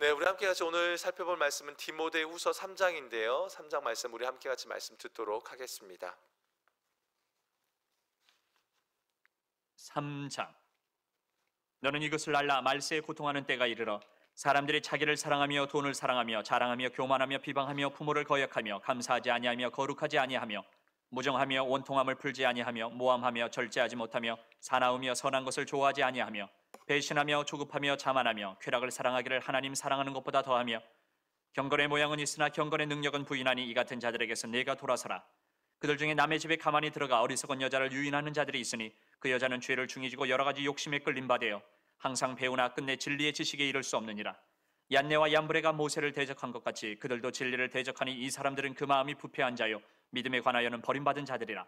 네, 우리 함께 같이 오늘 살펴볼 말씀은 디모데후서 3장인데요. 3장 말씀 우리 함께 같이 말씀 듣도록 하겠습니다. 3장. 너는 이것을 알라. 말세에 고통하는 때가 이르러 사람들이 자기를 사랑하며 돈을 사랑하며 자랑하며 교만하며 비방하며 부모를 거역하며 감사하지 아니하며 거룩하지 아니하며 무정하며 원통함을 풀지 아니하며 모함하며 절제하지 못하며 사나우며 선한 것을 좋아하지 아니하며 배신하며 조급하며 자만하며 쾌락을 사랑하기를 하나님 사랑하는 것보다 더하며 경건의 모양은 있으나 경건의 능력은 부인하니 이 같은 자들에게서 내가 돌아서라. 그들 중에 남의 집에 가만히 들어가 어리석은 여자를 유인하는 자들이 있으니 그 여자는 죄를 중히 지고 여러 가지 욕심에 끌린 바 되어 항상 배우나 끝내 진리의 지식에 이를 수 없느니라. 얀네와 얀브레가 모세를 대적한 것 같이 그들도 진리를 대적하니 이 사람들은 그 마음이 부패한 자요 믿음에 관하여는 버림받은 자들이라.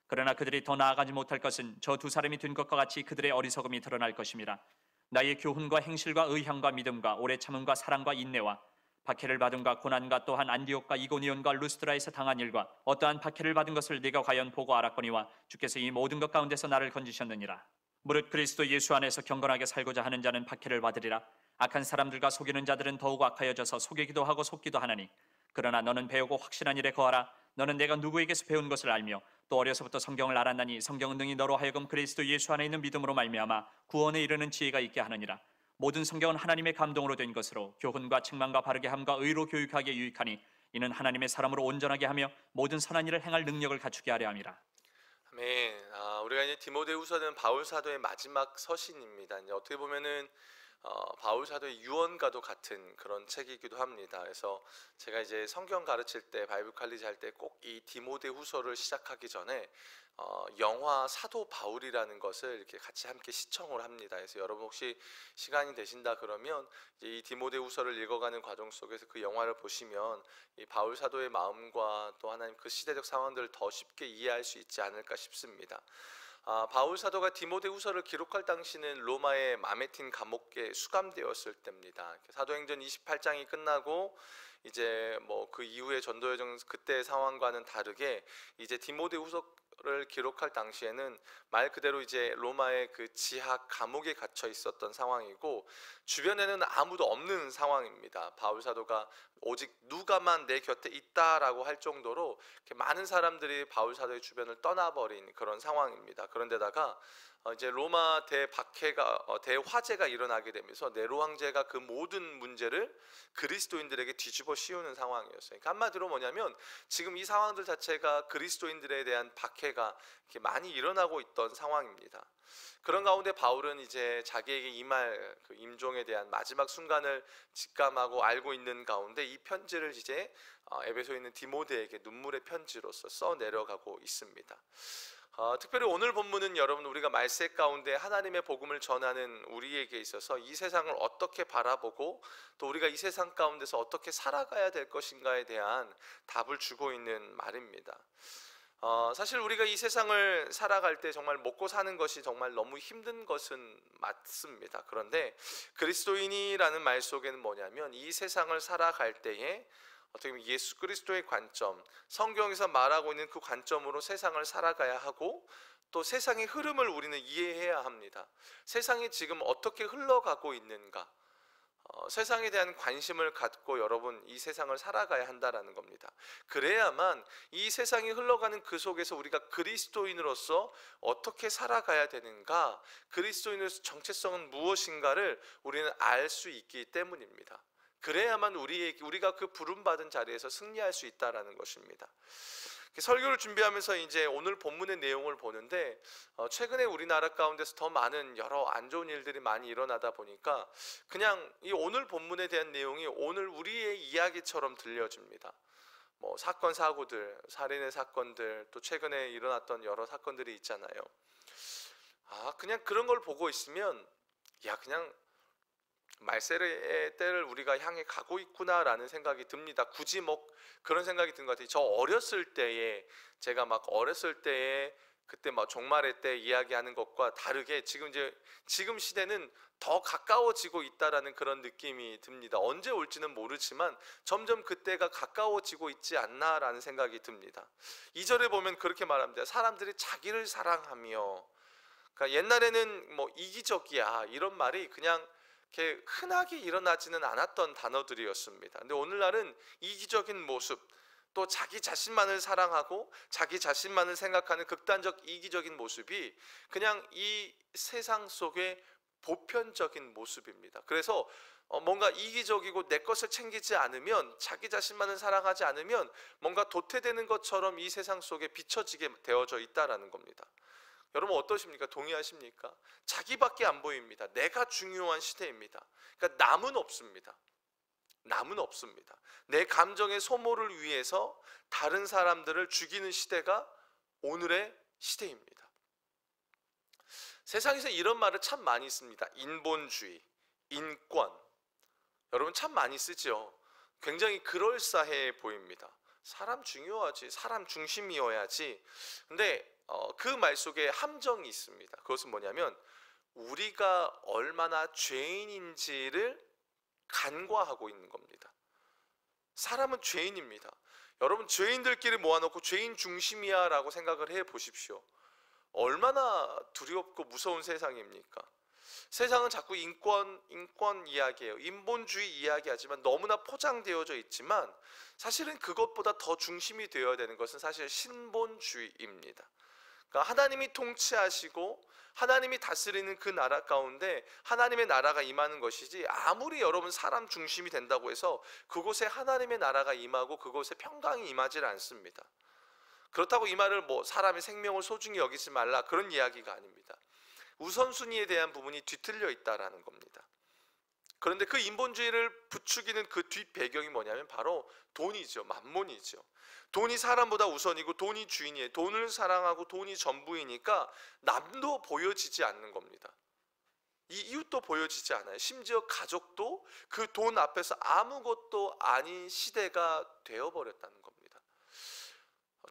그러나 그들이 더 나아가지 못할 것은 저 두 사람이 된 것과 같이 그들의 어리석음이 드러날 것임이라. 나의 교훈과 행실과 의향과 믿음과 오래 참음과 사랑과 인내와 박해를 받음과 고난과 또한 안디옥과 이고니온과 루스드라에서 당한 일과 어떠한 박해를 받은 것을 네가 과연 보고 알았거니와 주께서 이 모든 것 가운데서 나를 건지셨느니라. 무릇 그리스도 예수 안에서 경건하게 살고자 하는 자는 박해를 받으리라. 악한 사람들과 속이는 자들은 더욱 악하여져서 속이기도 하고 속기도 하나니 그러나 너는 배우고 확신한 일에 거하라. 너는 내가 누구에게서 배운 것을 알며 또 어려서부터 성경을 알았나니 성경은 능히 너로 하여금 그리스도 예수 안에 있는 믿음으로 말미암아 구원에 이르는 지혜가 있게 하느니라. 모든 성경은 하나님의 감동으로 된 것으로 교훈과 책망과 바르게 함과 의로 교육하기에 유익하니 이는 하나님의 사람으로 온전하게 하며 모든 선한 일을 행할 능력을 갖추게 하려 함이라. 아멘. 우리가 이제 디모데후서는 바울 사도의 마지막 서신입니다. 이제 어떻게 보면은 바울 사도의 유언과도 같은 그런 책이기도 합니다. 그래서 제가 이제 성경 가르칠 때 바이블 칼리지 할 때 꼭 이 디모데후서를 시작하기 전에 영화 사도 바울이라는 것을 이렇게 같이 함께 시청을 합니다. 그래서 여러분 혹시 시간이 되신다 그러면 이제 이 디모데후서를 읽어가는 과정 속에서 그 영화를 보시면 이 바울 사도의 마음과 또 하나님 그 시대적 상황들을 더 쉽게 이해할 수 있지 않을까 싶습니다. 바울 사도가 디모데후서를 기록할 당시는 로마의 마메틴 감옥에 수감되었을 때입니다. 사도행전 28장이 끝나고 이제 뭐 그 이후의 전도 여정 그때 상황과는 다르게 이제 디모데후서를 기록할 당시에는 말 그대로 이제 로마의 그 지하 감옥에 갇혀 있었던 상황이고 주변에는 아무도 없는 상황입니다. 바울 사도가 오직 누가만 내 곁에 있다라고 할 정도로 이렇게 많은 사람들이 바울 사도의 주변을 떠나버린 그런 상황입니다. 그런데다가 이제 로마 대박해가 대화재가 일어나게 되면서 네로 황제가 그 모든 문제를 그리스도인들에게 뒤집어 씌우는 상황이었어요. 그러니까 한마디로 뭐냐면 지금 이 상황들 자체가 그리스도인들에 대한 박해가 이렇게 많이 일어나고 있던 상황입니다. 그런 가운데 바울은 이제 자기에게 임할 그 임종에 대한 마지막 순간을 직감하고 알고 있는 가운데 이 편지를 이제 에베소에 있는 디모데에게 눈물의 편지로서 써 내려가고 있습니다. 특별히 오늘 본문은 여러분 우리가 말세 가운데 하나님의 복음을 전하는 우리에게 있어서 이 세상을 어떻게 바라보고 또 우리가 이 세상 가운데서 어떻게 살아가야 될 것인가에 대한 답을 주고 있는 말입니다. 사실 우리가 이 세상을 살아갈 때 정말 먹고 사는 것이 정말 너무 힘든 것은 맞습니다. 그런데 그리스도인이라는 말 속에는 뭐냐면 이 세상을 살아갈 때에 어떻게 보면 예수 그리스도의 관점, 성경에서 말하고 있는 그 관점으로 세상을 살아가야 하고 또 세상의 흐름을 우리는 이해해야 합니다. 세상이 지금 어떻게 흘러가고 있는가, 세상에 대한 관심을 갖고 여러분 이 세상을 살아가야 한다라는 겁니다. 그래야만 이 세상이 흘러가는 그 속에서 우리가 그리스도인으로서 어떻게 살아가야 되는가, 그리스도인으로서 정체성은 무엇인가를 우리는 알 수 있기 때문입니다. 그래야만 우리가 그 부름받은 자리에서 승리할 수 있다라는 것입니다. 설교를 준비하면서 이제 오늘 본문의 내용을 보는데 최근에 우리나라 가운데서 더 많은 여러 안 좋은 일들이 많이 일어나다 보니까 그냥 이 오늘 본문에 대한 내용이 오늘 우리의 이야기처럼 들려집니다. 뭐 사건 사고들, 살인의 사건들, 또 최근에 일어났던 여러 사건들이 있잖아요. 그냥 그런 걸 보고 있으면 그냥 말세의 때를 우리가 향해 가고 있구나라는 생각이 듭니다. 굳이 뭐 그런 생각이 든 것 같아요. 저 어렸을 때에 제가 막 어렸을 때에 그때 막 종말의 때 이야기하는 것과 다르게 지금 시대는 더 가까워지고 있다라는 그런 느낌이 듭니다. 언제 올지는 모르지만 점점 그때가 가까워지고 있지 않나라는 생각이 듭니다. 2절에 보면 그렇게 말합니다. 사람들이 자기를 사랑하며, 그러니까 옛날에는 뭐 이기적이야 이런 말이 그냥 이렇게 흔하게 일어나지는 않았던 단어들이었습니다. 근데 오늘날은 이기적인 모습, 또 자기 자신만을 사랑하고 자기 자신만을 생각하는 극단적 이기적인 모습이 그냥 이 세상 속의 보편적인 모습입니다. 그래서 뭔가 이기적이고 내 것을 챙기지 않으면, 자기 자신만을 사랑하지 않으면 뭔가 도태되는 것처럼 이 세상 속에 비춰지게 되어져 있다라는 겁니다. 여러분 어떠십니까? 동의하십니까? 자기밖에 안 보입니다. 내가 중요한 시대입니다. 그러니까 남은 없습니다. 남은 없습니다. 내 감정의 소모를 위해서 다른 사람들을 죽이는 시대가 오늘의 시대입니다. 세상에서 이런 말을 참 많이 씁니다. 인본주의, 인권. 여러분 참 많이 쓰죠. 굉장히 그럴싸해 보입니다. 사람 중요하지, 사람 중심이어야지. 근데 그 말 속에 함정이 있습니다. 그것은 뭐냐면 우리가 얼마나 죄인인지를 간과하고 있는 겁니다. 사람은 죄인입니다. 여러분 죄인들끼리 모아놓고 죄인 중심이야 라고 생각을 해 보십시오. 얼마나 두렵고 무서운 세상입니까? 세상은 자꾸 인권 이야기예요. 인본주의 이야기하지만 너무나 포장되어져 있지만 사실은 그것보다 더 중심이 되어야 되는 것은 사실 신본주의입니다. 그러니까 하나님이 통치하시고 하나님이 다스리는 그 나라 가운데 하나님의 나라가 임하는 것이지, 아무리 여러분 사람 중심이 된다고 해서 그곳에 하나님의 나라가 임하고 그곳에 평강이 임하지 않습니다. 그렇다고 이 말을 뭐 사람의 생명을 소중히 여기지 말라 그런 이야기가 아닙니다. 우선순위에 대한 부분이 뒤틀려 있다라는 겁니다. 그런데 그 인본주의를 부추기는 그 뒷배경이 뭐냐면 바로 돈이죠. 만몬이죠. 돈이 사람보다 우선이고 돈이 주인이에요. 돈을 사랑하고 돈이 전부이니까 남도 보여지지 않는 겁니다. 이 이웃도 보여지지 않아요. 심지어 가족도 그 돈 앞에서 아무것도 아닌 시대가 되어버렸다는 겁니다.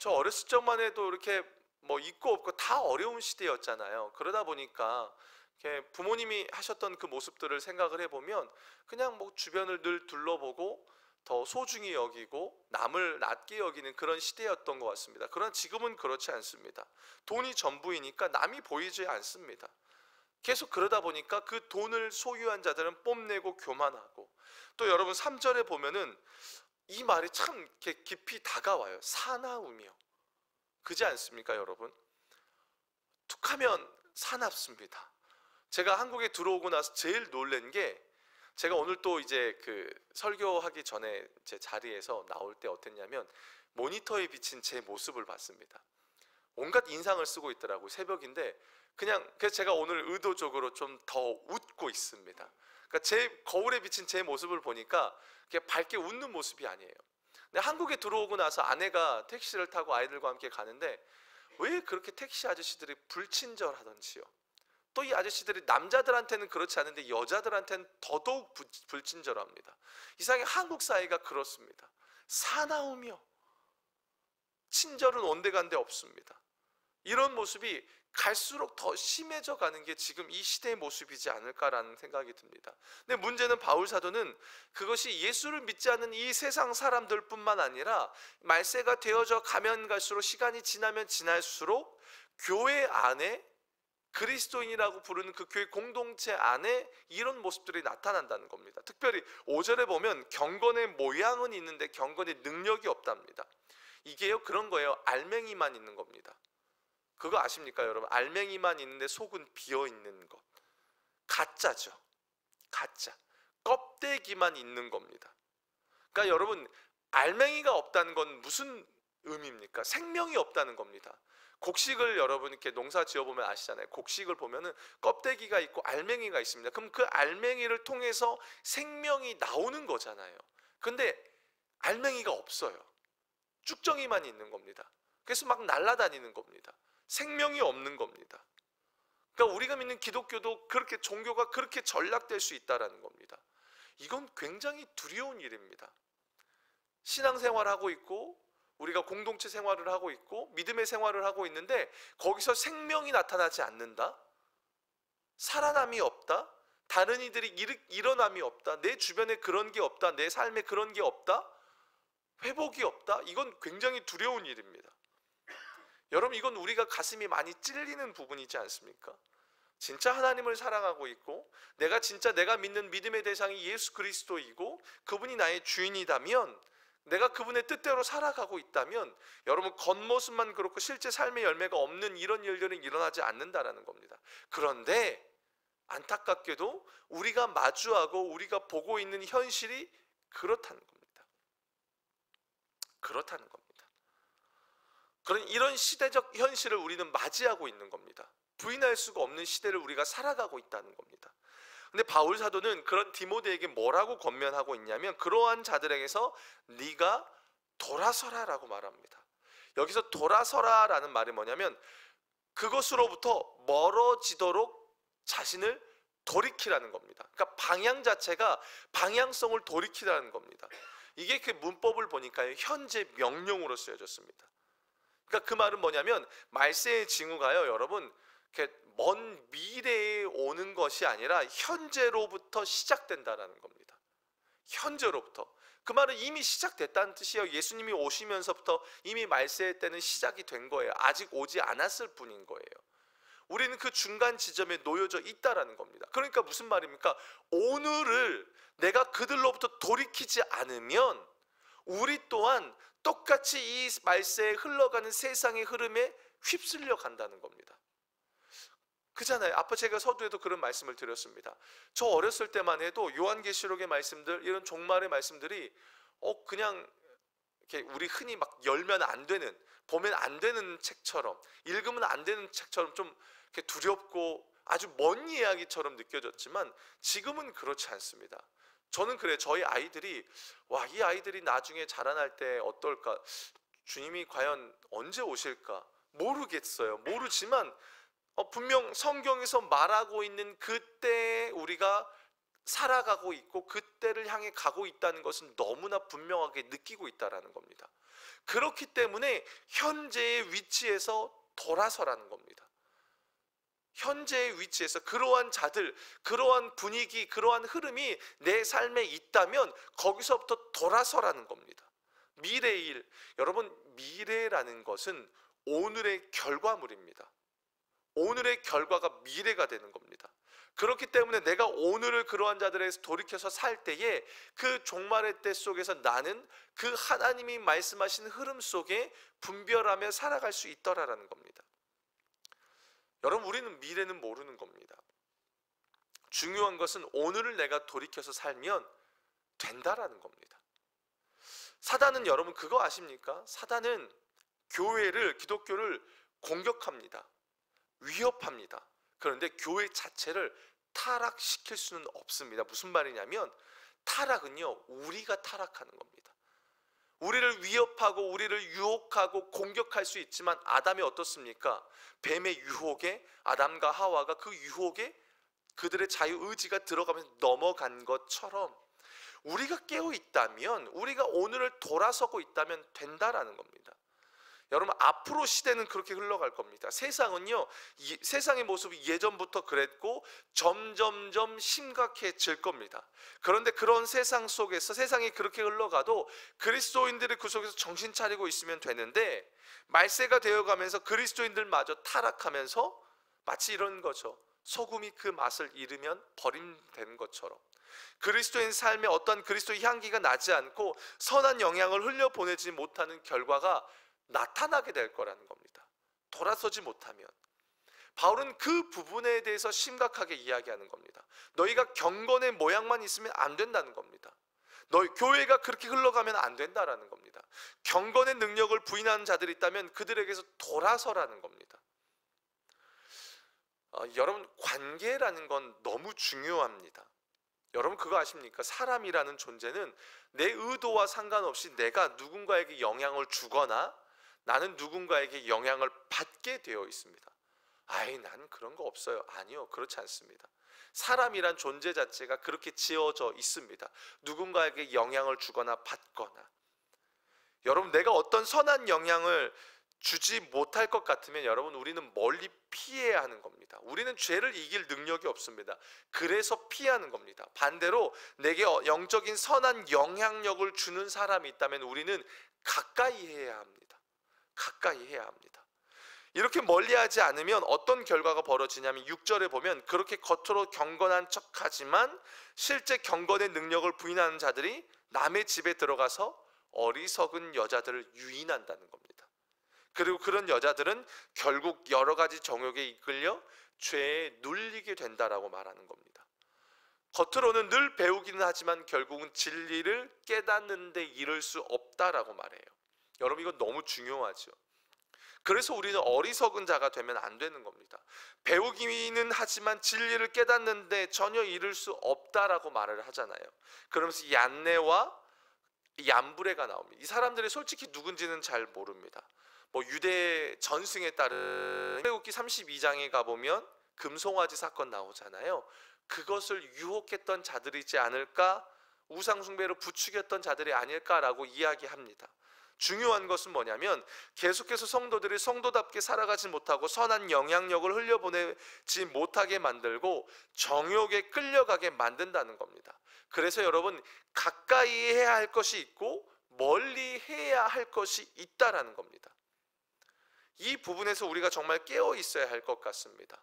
저 어렸을 적만 해도 이렇게 뭐 있고 없고 다 어려운 시대였잖아요. 그러다 보니까 부모님이 하셨던 그 모습들을 생각을 해보면 그냥 뭐 주변을 늘 둘러보고 더 소중히 여기고 남을 낮게 여기는 그런 시대였던 것 같습니다. 그러나 지금은 그렇지 않습니다. 돈이 전부이니까 남이 보이지 않습니다. 계속 그러다 보니까 그 돈을 소유한 자들은 뽐내고 교만하고, 또 여러분 3절에 보면은 이 말이 참 이렇게 깊이 다가와요. 사나우며. 그지 않습니까 여러분? 툭하면 사납습니다. 제가 한국에 들어오고 나서 제일 놀란 게, 제가 오늘 또 이제 그 설교하기 전에 제 자리에서 나올 때 어땠냐면 모니터에 비친 제 모습을 봤습니다. 온갖 인상을 쓰고 있더라고요. 새벽인데 그냥, 그래서 제가 오늘 의도적으로 좀 더 웃고 있습니다. 그러니까 제 거울에 비친 제 모습을 보니까 그게 밝게 웃는 모습이 아니에요. 근데 한국에 들어오고 나서 아내가 택시를 타고 아이들과 함께 가는데 왜 그렇게 택시 아저씨들이 불친절하던지요. 또 이 아저씨들이 남자들한테는 그렇지 않은데 여자들한테는 더더욱 불친절합니다. 이상하게 한국 사회가 그렇습니다. 사나우며 친절은 온데간데 없습니다. 이런 모습이 갈수록 더 심해져 가는 게 지금 이 시대의 모습이지 않을까라는 생각이 듭니다. 근데 문제는 바울 사도는 그것이 예수를 믿지 않는 이 세상 사람들 뿐만 아니라 말세가 되어져 가면 갈수록, 시간이 지나면 지날수록 교회 안에, 그리스도인이라고 부르는 그 교회 공동체 안에 이런 모습들이 나타난다는 겁니다. 특별히 5절에 보면 경건의 모양은 있는데 경건의 능력이 없답니다. 이게요 그런 거예요. 알맹이만 있는 겁니다. 그거 아십니까 여러분? 알맹이만 있는데 속은 비어있는 것. 가짜죠. 가짜. 껍데기만 있는 겁니다. 그러니까 여러분 알맹이가 없다는 건 무슨 의미입니까? 생명이 없다는 겁니다. 곡식을 여러분 이렇게 농사 지어보면 아시잖아요. 곡식을 보면은 껍데기가 있고 알맹이가 있습니다. 그럼 그 알맹이를 통해서 생명이 나오는 거잖아요. 근데 알맹이가 없어요. 쭉정이만 있는 겁니다. 그래서 막 날아다니는 겁니다. 생명이 없는 겁니다. 그러니까 우리가 믿는 기독교도 그렇게, 종교가 그렇게 전락될 수 있다는 겁니다. 이건 굉장히 두려운 일입니다. 신앙생활하고 있고 우리가 공동체 생활을 하고 있고 믿음의 생활을 하고 있는데 거기서 생명이 나타나지 않는다? 살아남이 없다? 다른 이들이 일어남이 없다? 내 주변에 그런 게 없다? 내 삶에 그런 게 없다? 회복이 없다? 이건 굉장히 두려운 일입니다. 여러분 이건 우리가 가슴이 많이 찔리는 부분이지 않습니까? 진짜 하나님을 사랑하고 있고 내가 믿는 믿음의 대상이 예수 그리스도이고 그분이 나의 주인이다면, 내가 그분의 뜻대로 살아가고 있다면 여러분, 겉모습만 그렇고 실제 삶의 열매가 없는 이런 일들은 일어나지 않는다라는 겁니다. 그런데 안타깝게도 우리가 마주하고 우리가 보고 있는 현실이 그렇다는 겁니다. 그렇다는 겁니다. 그런 이런 시대적 현실을 우리는 맞이하고 있는 겁니다. 부인할 수가 없는 시대를 우리가 살아가고 있다는 겁니다. 근데 바울 사도는 그런 디모데에게 뭐라고 권면하고 있냐면, 그러한 자들에게서 네가 돌아서라라고 말합니다. 여기서 돌아서라라는 말이 뭐냐면, 그것으로부터 멀어지도록 자신을 돌이키라는 겁니다. 그러니까 방향 자체가 방향성을 돌이키라는 겁니다. 이게 그 문법을 보니까요, 현재 명령으로 쓰여졌습니다. 그러니까 그 말은 뭐냐면, 말세의 징후가요, 여러분, 이렇게 먼 미래에 오는 것이 아니라 현재로부터 시작된다라는 겁니다. 현재로부터. 그 말은 이미 시작됐다는 뜻이에요. 예수님이 오시면서부터 이미 말세의 때는 시작이 된 거예요. 아직 오지 않았을 뿐인 거예요. 우리는 그 중간 지점에 놓여져 있다라는 겁니다. 그러니까 무슨 말입니까? 오늘을 내가 그들로부터 돌이키지 않으면 우리 또한 똑같이 이 말세에 흘러가는 세상의 흐름에 휩쓸려 간다는 겁니다. 그잖아요. 아까 제가 서두에도 그런 말씀을 드렸습니다. 저 어렸을 때만 해도 요한계시록의 말씀들, 이런 종말의 말씀들이 그냥 이렇게 우리 흔히 막 열면 안 되는, 보면 안 되는 책처럼, 읽으면 안 되는 책처럼 좀 이렇게 두렵고 아주 먼 이야기처럼 느껴졌지만, 지금은 그렇지 않습니다. 저는 그래요. 저희 아이들이, 이 아이들이 나중에 자라날 때 어떨까, 주님이 과연 언제 오실까 모르겠어요. 모르지만 분명 성경에서 말하고 있는 그때에 우리가 살아가고 있고 그때를 향해 가고 있다는 것은 너무나 분명하게 느끼고 있다는 겁니다. 그렇기 때문에 현재의 위치에서 돌아서라는 겁니다. 현재의 위치에서 그러한 자들, 그러한 분위기, 그러한 흐름이 내 삶에 있다면 거기서부터 돌아서라는 겁니다. 미래의 일, 여러분, 미래라는 것은 오늘의 결과물입니다. 오늘의 결과가 미래가 되는 겁니다. 그렇기 때문에 내가 오늘을 그러한 자들에게서 돌이켜서 살 때에 그 종말의 때 속에서 나는 그 하나님이 말씀하신 흐름 속에 분별하며 살아갈 수 있더라라는 겁니다. 여러분, 우리는 미래는 모르는 겁니다. 중요한 것은 오늘을 내가 돌이켜서 살면 된다라는 겁니다. 사단은, 여러분 그거 아십니까? 사단은 교회를, 기독교를 공격합니다. 위협합니다. 그런데 교회 자체를 타락시킬 수는 없습니다. 무슨 말이냐면, 타락은요, 우리가 타락하는 겁니다. 우리를 위협하고 우리를 유혹하고 공격할 수 있지만, 아담이 어떻습니까? 뱀의 유혹에 아담과 하와가 그 유혹에 그들의 자유의지가 들어가면서 넘어간 것처럼 우리가 깨어 있다면, 우리가 오늘을 돌아서고 있다면 된다라는 겁니다. 여러분, 앞으로 시대는 그렇게 흘러갈 겁니다. 세상은요, 세상의 모습이 예전부터 그랬고 점점점 심각해질 겁니다. 그런데 그런 세상 속에서, 세상이 그렇게 흘러가도 그리스도인들이 그 속에서 정신 차리고 있으면 되는데, 말세가 되어가면서 그리스도인들마저 타락하면서 마치 이런 거죠. 소금이 그 맛을 잃으면 버림되는 것처럼, 그리스도인 삶에 어떤 그리스도의 향기가 나지 않고 선한 영향을 흘려보내지 못하는 결과가 나타나게 될 거라는 겁니다. 돌아서지 못하면. 바울은 그 부분에 대해서 심각하게 이야기하는 겁니다. 너희가 경건의 모양만 있으면 안 된다는 겁니다. 너희 교회가 그렇게 흘러가면 안 된다라는 겁니다. 경건의 능력을 부인하는 자들이 있다면 그들에게서 돌아서라는 겁니다. 여러분, 관계라는 건 너무 중요합니다. 여러분 그거 아십니까? 사람이라는 존재는 내 의도와 상관없이 내가 누군가에게 영향을 주거나 나는 누군가에게 영향을 받게 되어 있습니다. 난 그런 거 없어요. 아니요, 그렇지 않습니다. 사람이란 존재 자체가 그렇게 지어져 있습니다. 누군가에게 영향을 주거나 받거나. 여러분, 내가 어떤 선한 영향을 주지 못할 것 같으면 여러분, 우리는 멀리 피해야 하는 겁니다. 우리는 죄를 이길 능력이 없습니다. 그래서 피하는 겁니다. 반대로 내게 영적인 선한 영향력을 주는 사람이 있다면 우리는 가까이 해야 합니다. 가까이 해야 합니다. 이렇게 멀리하지 않으면 어떤 결과가 벌어지냐면 6절에 보면 그렇게 겉으로 경건한 척하지만 실제 경건의 능력을 부인하는 자들이 남의 집에 들어가서 어리석은 여자들을 유인한다는 겁니다. 그리고 그런 여자들은 결국 여러 가지 정욕에 이끌려 죄에 눌리게 된다라고 말하는 겁니다. 겉으로는 늘 배우기는 하지만 결국은 진리를 깨닫는 데 이를 수 없다라고 말해요. 여러분, 이거 너무 중요하죠. 그래서 우리는 어리석은 자가 되면 안 되는 겁니다. 배우기는 하지만 진리를 깨닫는데 전혀 이룰 수 없다라고 말을 하잖아요. 그러면서 얀네와 얀브레가 나옵니다. 이 사람들이 솔직히 누군지는 잘 모릅니다. 유대 전승에 따른 출애굽기 32장에 가보면 금송아지 사건 나오잖아요. 그것을 유혹했던 자들이지 않을까, 우상숭배로 부추겼던 자들이 아닐까라고 이야기합니다. 중요한 것은 뭐냐면 계속해서 성도들이 성도답게 살아가지 못하고 선한 영향력을 흘려보내지 못하게 만들고 정욕에 끌려가게 만든다는 겁니다. 그래서 여러분, 가까이 해야 할 것이 있고 멀리 해야 할 것이 있다라는 겁니다. 이 부분에서 우리가 정말 깨어 있어야 할 것 같습니다.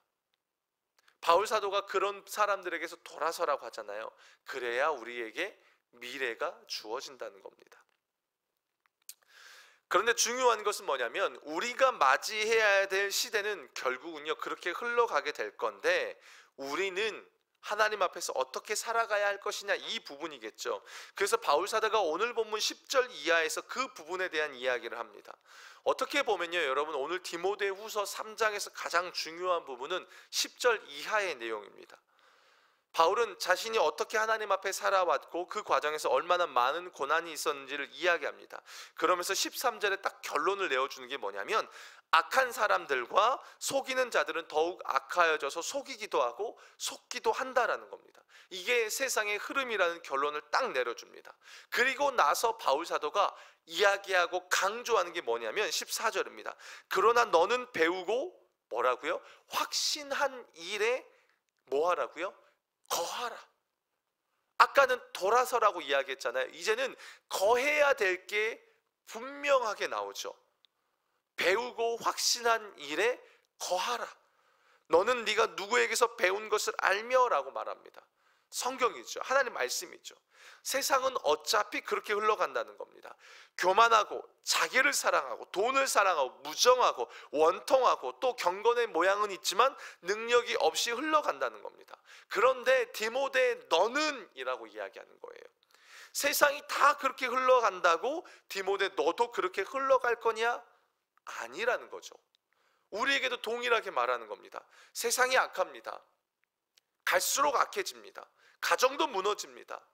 바울 사도가 그런 사람들에게서 돌아서라고 하잖아요. 그래야 우리에게 미래가 주어진다는 겁니다. 그런데 중요한 것은 뭐냐면 우리가 맞이해야 될 시대는 결국은요 그렇게 흘러가게 될 건데, 우리는 하나님 앞에서 어떻게 살아가야 할 것이냐, 이 부분이겠죠. 그래서 바울 사도가 오늘 본문 10절 이하에서 그 부분에 대한 이야기를 합니다. 어떻게 보면요 여러분, 오늘 디모데후서 3장에서 가장 중요한 부분은 10절 이하의 내용입니다. 바울은 자신이 어떻게 하나님 앞에 살아왔고 그 과정에서 얼마나 많은 고난이 있었는지를 이야기합니다. 그러면서 13절에 딱 결론을 내어주는 게 뭐냐면, 악한 사람들과 속이는 자들은 더욱 악하여져서 속이기도 하고 속기도 한다라는 겁니다. 이게 세상의 흐름이라는 결론을 딱 내려줍니다. 그리고 나서 바울 사도가 이야기하고 강조하는 게 뭐냐면 14절입니다. 그러나 너는 배우고 뭐라고요? 확신한 일에 뭐하라고요? 거하라. 아까는 돌아서라고 이야기했잖아요. 이제는 거해야 될 게 분명하게 나오죠. 배우고 확신한 일에 거하라. 너는 네가 누구에게서 배운 것을 알며 라고 말합니다. 성경이죠. 하나님 말씀이죠. 세상은 어차피 그렇게 흘러간다는 겁니다. 교만하고 자기를 사랑하고 돈을 사랑하고 무정하고 원통하고 또 경건의 모양은 있지만 능력이 없이 흘러간다는 겁니다. 그런데 디모데 너는 이라고 이야기하는 거예요. 세상이 다 그렇게 흘러간다고 디모데 너도 그렇게 흘러갈 거냐? 아니라는 거죠. 우리에게도 동일하게 말하는 겁니다. 세상이 악합니다. 갈수록 악해집니다. 가정도 무너집니다.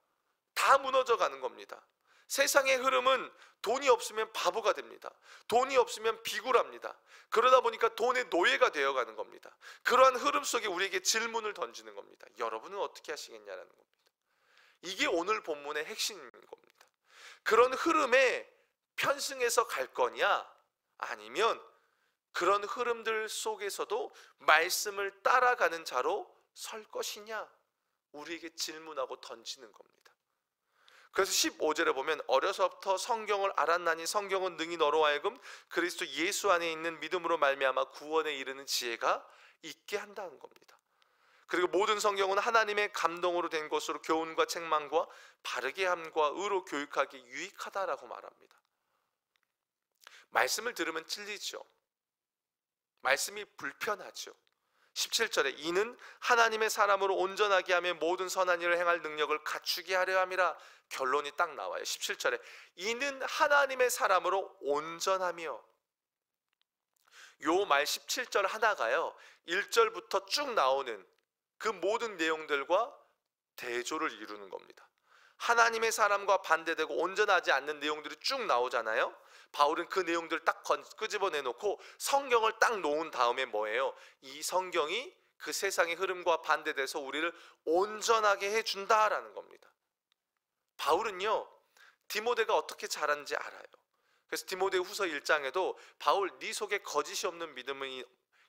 다 무너져 가는 겁니다. 세상의 흐름은 돈이 없으면 바보가 됩니다. 돈이 없으면 비굴합니다. 그러다 보니까 돈의 노예가 되어가는 겁니다. 그러한 흐름 속에 우리에게 질문을 던지는 겁니다. 여러분은 어떻게 하시겠냐라는 겁니다. 이게 오늘 본문의 핵심인 겁니다. 그런 흐름에 편승해서 갈 거냐, 아니면 그런 흐름들 속에서도 말씀을 따라가는 자로 설 것이냐, 우리에게 질문하고 던지는 겁니다. 그래서 15절에 보면 어려서부터 성경을 알았나니 성경은 능히 너로 하여금 그리스도 예수 안에 있는 믿음으로 말미암아 구원에 이르는 지혜가 있게 한다는 겁니다. 그리고 모든 성경은 하나님의 감동으로 된 것으로 교훈과 책망과 바르게 함과 의로 교육하기 유익하다라고 말합니다. 말씀을 들으면 찔리죠. 말씀이 불편하죠. 17절에 이는 하나님의 사람으로 온전하게 하며 모든 선한 일을 행할 능력을 갖추게 하려 함이라, 결론이 딱 나와요. 17절에 이는 하나님의 사람으로 온전하며, 요 말 17절 하나가요 1절부터 쭉 나오는 그 모든 내용들과 대조를 이루는 겁니다. 하나님의 사람과 반대되고 온전하지 않는 내용들이 쭉 나오잖아요. 바울은 그 내용들을 딱 끄집어내놓고 성경을 딱 놓은 다음에 뭐예요? 이 성경이 그 세상의 흐름과 반대돼서 우리를 온전하게 해준다라는 겁니다. 바울은요 디모데가 어떻게 자랐는지 알아요. 그래서 디모데 후서 1장에도 바울 네 속에 거짓이 없는 믿음이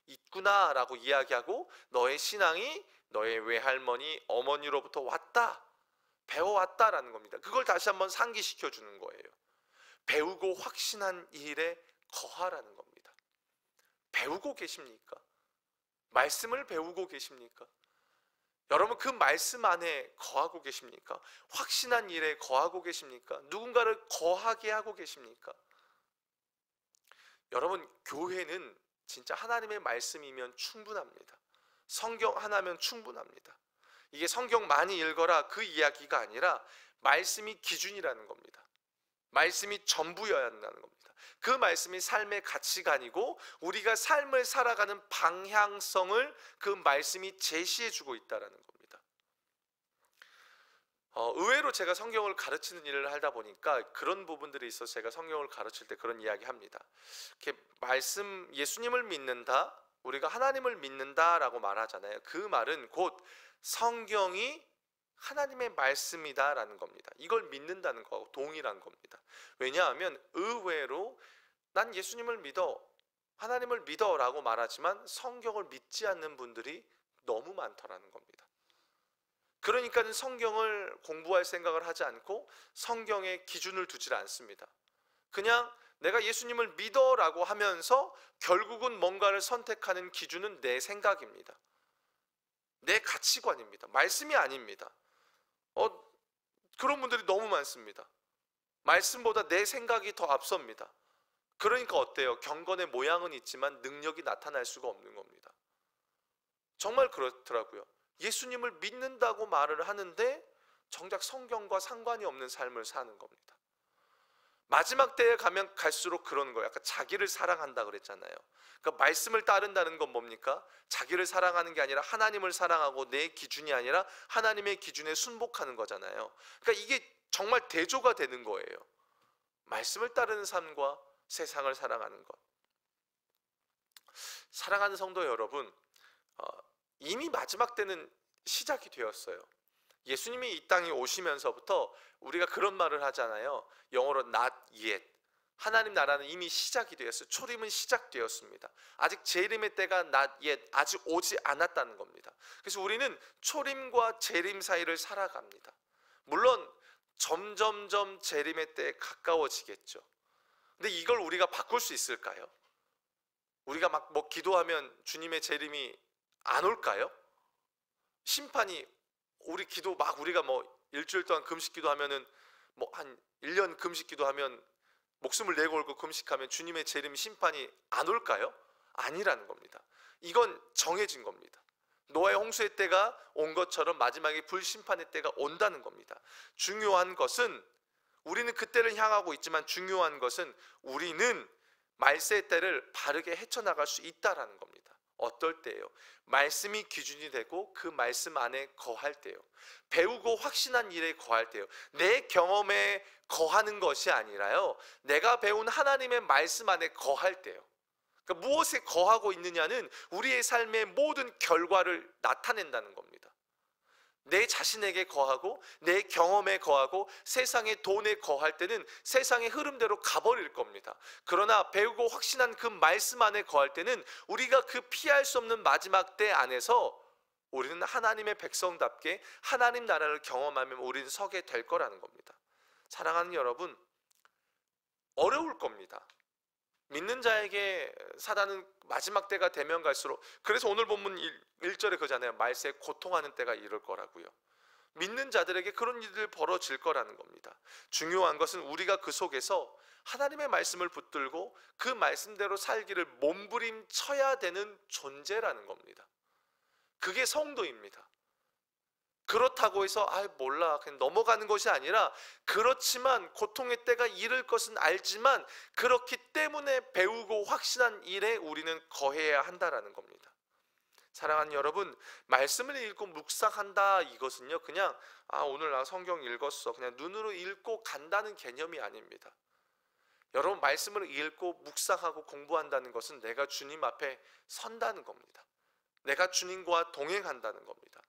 있구나 라고 이야기하고, 너의 신앙이 너의 외할머니 어머니로부터 왔다, 배워왔다라는 겁니다. 그걸 다시 한번 상기시켜 주는 거예요. 배우고 확신한 일에 거하라는 겁니다. 배우고 계십니까? 말씀을 배우고 계십니까? 여러분 그 말씀 안에 거하고 계십니까? 확신한 일에 거하고 계십니까? 누군가를 거하게 하고 계십니까? 여러분 교회는 진짜 하나님의 말씀이면 충분합니다. 성경 하나면 충분합니다. 이게 성경 많이 읽어라 그 이야기가 아니라 말씀이 기준이라는 겁니다. 말씀이 전부여야 한다는 겁니다. 그 말씀이 삶의 가치관이고 우리가 삶을 살아가는 방향성을 그 말씀이 제시해 주고 있다는 겁니다. 의외로 제가 성경을 가르치는 일을 하다 보니까 그런 부분들이 있어서 제가 성경을 가르칠 때 그런 이야기 합니다. 이렇게 말씀, 예수님을 믿는다, 우리가 하나님을 믿는다라고 말하잖아요. 그 말은 곧 성경이 하나님의 말씀이다라는 겁니다. 이걸 믿는다는 거하고 동일한 겁니다. 왜냐하면 의외로 난 예수님을 믿어, 하나님을 믿어라고 말하지만 성경을 믿지 않는 분들이 너무 많더라는 겁니다. 그러니까 성경을 공부할 생각을 하지 않고 성경에 기준을 두질 않습니다. 그냥 내가 예수님을 믿어라고 하면서 결국은 뭔가를 선택하는 기준은 내 생각입니다. 내 가치관입니다. 말씀이 아닙니다. 그런 분들이 너무 많습니다. 말씀보다 내 생각이 더 앞섭니다. 그러니까 어때요? 경건의 모양은 있지만 능력이 나타날 수가 없는 겁니다. 정말 그렇더라고요. 예수님을 믿는다고 말을 하는데 정작 성경과 상관이 없는 삶을 사는 겁니다. 마지막 때에 가면 갈수록 그런 거예요. 아까 자기를 사랑한다 그랬잖아요. 그러니까 말씀을 따른다는 건 뭡니까? 자기를 사랑하는 게 아니라 하나님을 사랑하고 내 기준이 아니라 하나님의 기준에 순복하는 거잖아요. 그러니까 이게 정말 대조가 되는 거예요. 말씀을 따르는 삶과 세상을 사랑하는 것. 사랑하는 성도 여러분, 이미 마지막 때는 시작이 되었어요. 예수님이 이 땅에 오시면서부터 우리가 그런 말을 하잖아요. 영어로 not yet. 하나님 나라는 이미 시작이 되었어요. 초림은 시작되었습니다. 아직 재림의 때가 not yet, 아직 오지 않았다는 겁니다. 그래서 우리는 초림과 재림 사이를 살아갑니다. 물론 점점점 재림의 때에 가까워지겠죠. 근데 이걸 우리가 바꿀 수 있을까요? 우리가 막 기도하면 주님의 재림이 안 올까요? 심판이 우리 기도 우리가 일주일 동안 금식 기도하면은 한 1년 금식 기도하면 목숨을 내걸고 금식하면 주님의 재림 심판이 안 올까요? 아니라는 겁니다. 이건 정해진 겁니다. 노아의 홍수의 때가 온 것처럼 마지막에 불심판의 때가 온다는 겁니다. 중요한 것은 우리는 그때를 향하고 있지만 중요한 것은 우리는 말세의 때를 바르게 헤쳐나갈 수 있다라는 겁니다. 어떨 때예요? 말씀이 기준이 되고 그 말씀 안에 거할 때요. 배우고 확신한 일에 거할 때요. 내 경험에 거하는 것이 아니라요. 내가 배운 하나님의 말씀 안에 거할 때요. 그러니까 무엇에 거하고 있느냐는 우리의 삶의 모든 결과를 나타낸다는 겁니다. 내 자신에게 거하고 내 경험에 거하고 세상의 돈에 거할 때는 세상의 흐름대로 가버릴 겁니다. 그러나 배우고 확신한 그 말씀 안에 거할 때는 우리가 그 피할 수 없는 마지막 때 안에서 우리는 하나님의 백성답게 하나님 나라를 경험하면 우리는 서게 될 거라는 겁니다. 사랑하는 여러분, 어려울 겁니다. 믿는 자에게 사단은 마지막 때가 되면 갈수록, 그래서 오늘 본문 1절에 그러잖아요. 말세에 고통하는 때가 이를 거라고요. 믿는 자들에게 그런 일들이 벌어질 거라는 겁니다. 중요한 것은 우리가 그 속에서 하나님의 말씀을 붙들고 그 말씀대로 살기를 몸부림쳐야 되는 존재라는 겁니다. 그게 성도입니다. 그렇다고 해서 몰라 그냥 넘어가는 것이 아니라, 그렇지만 고통의 때가 이를 것은 알지만 그렇기 때문에 배우고 확신한 일에 우리는 거해야 한다라는 겁니다. 사랑하는 여러분, 말씀을 읽고 묵상한다 이것은요 그냥 오늘 나 성경 읽었어 그냥 눈으로 읽고 간다는 개념이 아닙니다. 여러분, 말씀을 읽고 묵상하고 공부한다는 것은 내가 주님 앞에 선다는 겁니다. 내가 주님과 동행한다는 겁니다.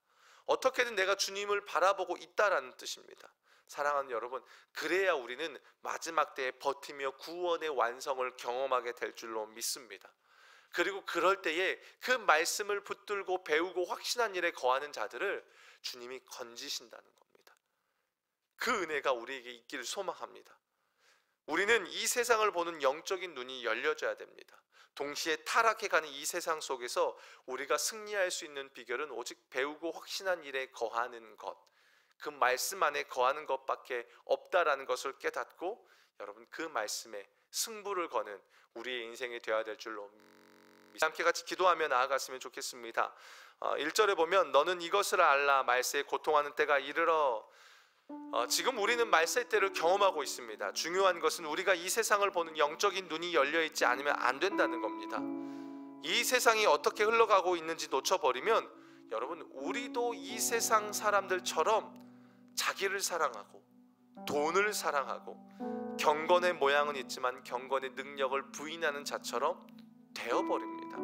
어떻게든 내가 주님을 바라보고 있다라는 뜻입니다. 사랑하는 여러분, 그래야 우리는 마지막 때에 버티며 구원의 완성을 경험하게 될 줄로 믿습니다. 그리고 그럴 때에 그 말씀을 붙들고 배우고 확신한 일에 거하는 자들을 주님이 건지신다는 겁니다. 그 은혜가 우리에게 있기를 소망합니다. 우리는 이 세상을 보는 영적인 눈이 열려져야 됩니다. 동시에 타락해가는 이 세상 속에서 우리가 승리할 수 있는 비결은 오직 배우고 확신한 일에 거하는 것, 그 말씀 안에 거하는 것밖에 없다라는 것을 깨닫고 여러분 그 말씀에 승부를 거는 우리의 인생이 되어야 될 줄로 함께 같이 기도하며 나아갔으면 좋겠습니다. 1절에 보면 너는 이것을 알라 말세에 고통하는 때가 이르러. 지금 우리는 말세 때를 경험하고 있습니다. 중요한 것은 우리가 이 세상을 보는 영적인 눈이 열려있지 않으면 안 된다는 겁니다. 이 세상이 어떻게 흘러가고 있는지 놓쳐버리면 여러분 우리도 이 세상 사람들처럼 자기를 사랑하고 돈을 사랑하고 경건의 모양은 있지만 경건의 능력을 부인하는 자처럼 되어버립니다.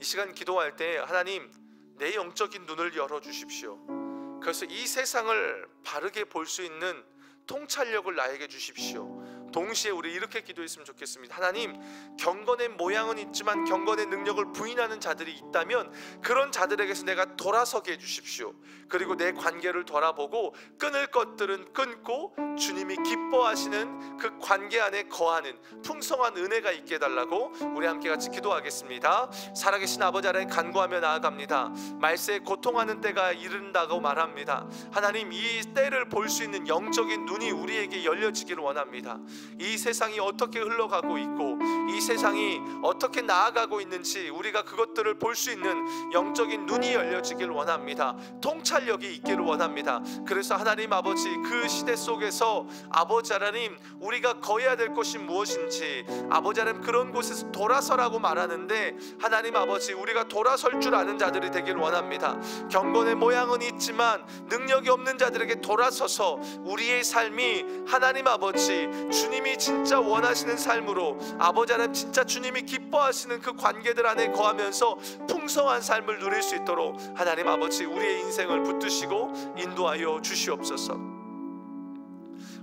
이 시간 기도할 때 하나님 내 영적인 눈을 열어주십시오. 그래서 이 세상을 바르게 볼 수 있는 통찰력을 나에게 주십시오. 동시에 우리 이렇게 기도했으면 좋겠습니다. 하나님 경건의 모양은 있지만 경건의 능력을 부인하는 자들이 있다면 그런 자들에게서 내가 돌아서게 해주십시오. 그리고 내 관계를 돌아보고 끊을 것들은 끊고 주님이 기뻐하시는 그 관계 안에 거하는 풍성한 은혜가 있게 해달라고 우리 함께 같이 기도하겠습니다. 살아계신 아버지 아래 간구하며 나아갑니다. 말세에 고통하는 때가 이른다고 말합니다. 하나님 이 때를 볼 수 있는 영적인 눈이 우리에게 열려지기를 원합니다. 이 세상이 어떻게 흘러가고 있고 이 세상이 어떻게 나아가고 있는지 우리가 그것들을 볼 수 있는 영적인 눈이 열려지길 원합니다. 통찰력이 있기를 원합니다. 그래서 하나님 아버지 그 시대 속에서 아버지 하나님 우리가 거해야 될 것이 무엇인지 아버지 하나님 그런 곳에서 돌아서라고 말하는데 하나님 아버지 우리가 돌아설 줄 아는 자들이 되길 원합니다. 경건의 모양은 있지만 능력이 없는 자들에게 돌아서서 우리의 삶이 하나님 아버지 주님이 진짜 원하시는 삶으로 아버지 하나님 진짜 주님이 기뻐하시는 그 관계들 안에 거하면서 풍성한 삶을 누릴 수 있도록 하나님 아버지 우리의 인생을 붙드시고 인도하여 주시옵소서.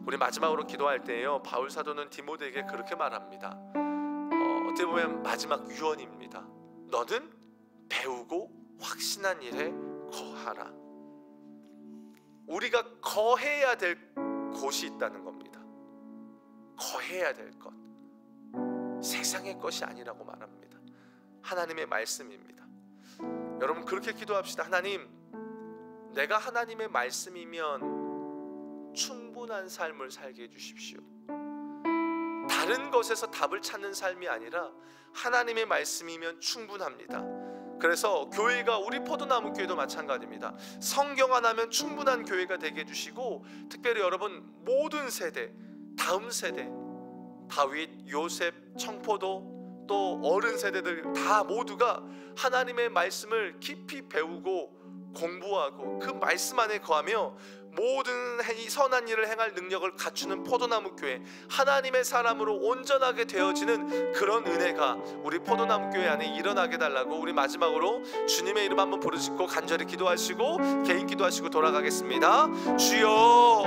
우리 마지막으로 기도할 때에요 바울 사도는 디모데에게 그렇게 말합니다. 어떻게 보면 마지막 유언입니다. 너는 배우고 확신한 일에 거하라. 우리가 거해야 될 곳이 있다는 겁니다. 거해야 될 것, 세상의 것이 아니라고 말합니다. 하나님의 말씀입니다. 여러분 그렇게 기도합시다. 하나님 내가 하나님의 말씀이면 충분한 삶을 살게 해주십시오. 다른 것에서 답을 찾는 삶이 아니라 하나님의 말씀이면 충분합니다. 그래서 교회가 우리 포도나무 교회도 마찬가지입니다. 성경 하나면 충분한 교회가 되게 해주시고 특별히 여러분 모든 세대 다음 세대 다윗, 요셉, 청포도 또 어른 세대들 다 모두가 하나님의 말씀을 깊이 배우고 공부하고 그 말씀 안에 거하며 모든 선한 일을 행할 능력을 갖추는 포도나무 교회 하나님의 사람으로 온전하게 되어지는 그런 은혜가 우리 포도나무 교회 안에 일어나게 달라고 우리 마지막으로 주님의 이름 한번 부르짖고 간절히 기도하시고 개인 기도하시고 돌아가겠습니다. 주여